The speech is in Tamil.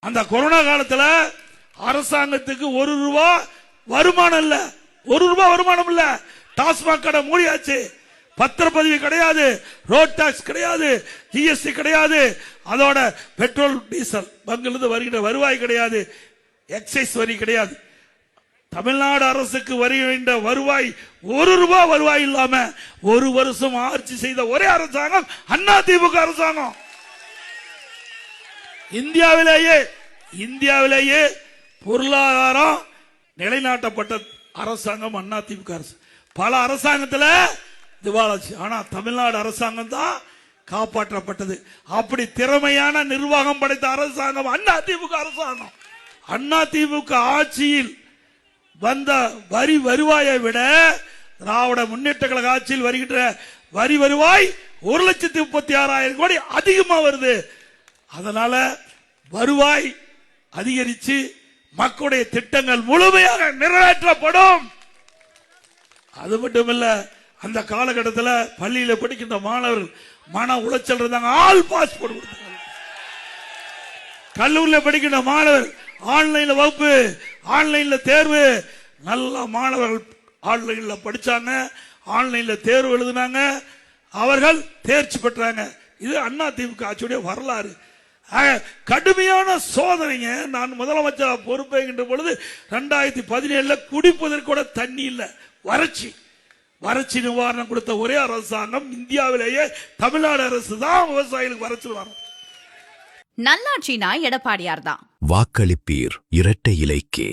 அந்த கொரோனா காலத்துல அரசாங்கத்துக்கு 1 ரூபா வருமானம் இல்ல, 1 ரூபா வருமானம் இல்ல. டாஸ்மாக் கடை மூடியாச்சு, பத்திரப்பதிவு கிடையாது, ரோட் டாக்ஸ் கிடையாது, ஜிஎஸ்டி கிடையாது, அதோட பெட்ரோல் டீசல் பங்கிலிருந்து வருகின்ற வருவாய் கிடையாது, எக்ஸைஸ் வரி கிடையாது. தமிழ்நாடு அரசுக்கு வருகின்ற வருவாய் 1 ரூபா வருவாய் இல்லாம 1 வருஷம் ஆட்சி செய்த ஒரே அரசாங்கம் அதிமுக அரசாங்கம். இந்தியாவிலேயே பொருளாதாரம் நிலைநாட்டப்பட்ட அரசாங்கம் அதிமுக அரசு. பல அரசாங்கத்தில் திவாலாச்சு, ஆனா தமிழ்நாடு அரசாங்கம் தான் காப்பாற்றப்பட்டது. அப்படி திறமையான நிர்வாகம் படைத்த அரசாங்கம் அதிமுக அரசாங்கம். அதிமுக ஆட்சியில் வந்த வரி வருவாயை விட திராவிட முன்னேற்ற கழக ஆட்சியில் வருகின்ற வரி வருவாய் 1,36,000 கோடி அதிகமா வருது. அதனால வருவாய் அதிகரிச்சு மக்களுடைய திட்டங்கள் முழுமையாக நிறைவேற்றப்படும். அது மட்டுமல்ல, அந்த காலகட்டத்தில் பள்ளியில படிக்கின்ற மாணவர்கள் மன உளைச்சல் இருந்தாங்க, ஆல் பாஸ் போட்டு கொடுத்தாங்க. கல்லூரியில் படிக்கின்ற மாணவர் ஆன்லைன்ல வகுப்பு, ஆன்லைன்ல தேர்வு, நல்ல மாணவர்கள் ஆன்லைன்ல படிச்சாங்க, ஆன்லைன்ல தேர்வு எழுதினாங்க, அவர்கள் தேர்ச்சி பெற்றாங்க. இது அதிமுக ஆட்சியுடைய வரலாறு. கடுமையான சோதனைங்க. நான் முதலமைச்சர் பொறுப்பேற்கின்ற பொழுது 2017 குடிப்பதற்கு கூட தண்ணி இல்ல, வறட்சி நிவாரணம் கொடுத்த ஒரே அரசாங்கம் இந்தியாவிலேயே தமிழ்நாடு அரசு தான். விவசாயிகளுக்கு வறட்சி நிவாரணம். நல்லாட்சினா எடப்பாடியார் தான். வாக்களிப்பீர் இரட்டை இலைக்கே.